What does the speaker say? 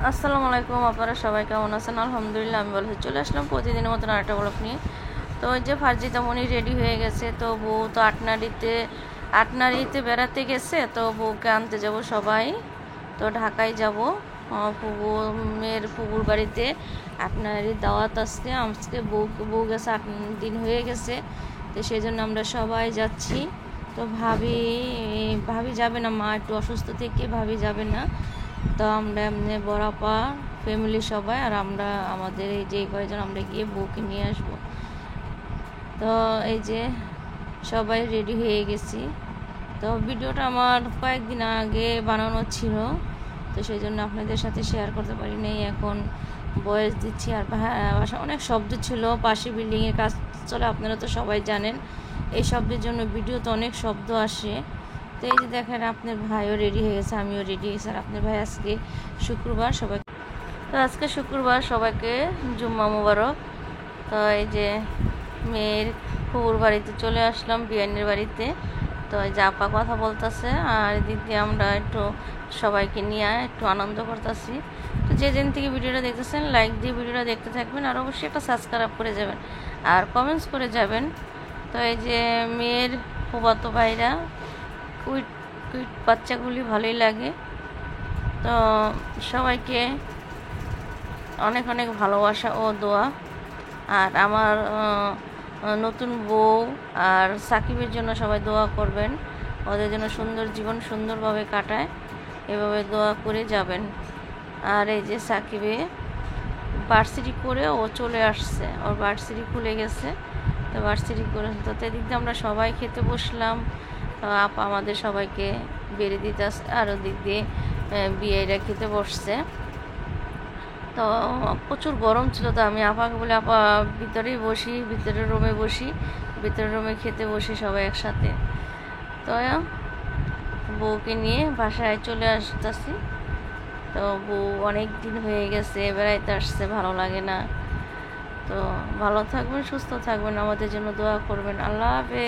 আসসালামু আলাইকুম, আপনারা সবাই কেমন আছেন? আলহামদুলিল্লাহ, আমি ভালো আছি। চলে আসলাম প্রতিদিনের মতন আরেকটা ব্লগ নিয়ে। তো ওই যে ফারজিতা মনি রেডি হয়ে গেছে, তো বউ তো আটনাড়িতে বেড়াতে গেছে, তো বউকে আনতে যাব সবাই। তো ঢাকায় যাব, মেয়ের ফুবুর বাড়িতে আটনাড়ির দাওয়াত আজকে। বউ গেছে 8 দিন হয়ে গেছে, তো সেই জন্য আমরা সবাই যাচ্ছি। তো ভাবি যাবে না, মা একটু অসুস্থ থেকে ভাবি যাবে না। তো আমরা এমনি বড়াপা ফ্যামিলি সবাই, আর আমরা আমাদের এই যে কয়েকজন আমরা গিয়ে বউকে নিয়ে আসবো। তো এই যে সবাই রেডি হয়ে গেছি। তো ভিডিওটা আমার কয়েকদিন আগে বানানো ছিল, তো সেই জন্য আপনাদের সাথে শেয়ার করতে পারি নাই। এখন ভয়েস দিচ্ছি। আর অনেক শব্দ ছিল, পাশে বিল্ডিংয়ের কাজ চলে, আপনারা তো সবাই জানেন। এই শব্দের জন্য ভিডিওতে অনেক শব্দ আসে। তো এই যে দেখেন, আপনার ভাইও রেডি হয়ে গেছে, আমিও রেডি হয়ে গেছি। আর আপনার ভাই আজকে শুক্রবার, আজকে শুক্রবার, সবাইকে জুম্মা মুবারক। তো এই যে মেয়ের ফুফুর বাড়িতে চলে আসলাম, বিয়ানের বাড়িতে। তো এই যে আপা কথা বলতেছে, আর এদিক দিয়ে আমরা একটু সবাইকে নিয়ে একটু আনন্দ করতেছি। তো যে যেন থেকে ভিডিওটা দেখতেছেন, লাইক দিয়ে ভিডিওটা দেখতে থাকবেন, আর অবশ্যই একটা সাবস্ক্রাইব করে যাবেন আর কমেন্টস করে যাবেন। তো এই যে মেয়ের ফুফাতো ভাইরা, কুইট কুইট বাচ্চাগুলি ভালোই লাগে। তো সবাইকে অনেক অনেক ভালোবাসা ও দোয়া। আর আমার নতুন বউ আর সাকিবের জন্য সবাই দোয়া করবেন, ওদের জন্য সুন্দর জীবন সুন্দরভাবে কাটায়, এভাবে দোয়া করে যাবেন। আর এই যে সাকিবে ভার্সিটি করে ও চলে আসছে, ওর ভার্সিটি খুলে গেছে, তো ভার্সিটি করে। তো এদিক দিয়ে আমরা সবাই খেতে বসলাম। তো আপা আমাদের সবাইকে বেড়ে দিতে আসছে, আর ওদিক দিয়ে বিয়েরা খেতে বসছে। তো প্রচুর গরম ছিল, তো আমি আপাকে বলি, আপা ভিতরেই বসি, ভিতরের রুমে বসি, ভিতরের রুমে খেতে বসি সবাই একসাথে। তো বউকে নিয়ে বাসায় চলে আসতেছি। তো বউ অনেক দিন হয়ে গেছে বেড়াইতে আসছে, ভালো লাগে না। তো ভালো থাকবেন, সুস্থ থাকবেন, আমাদের জন্য দোয়া করবেন। আল্লাহ হাফেজ।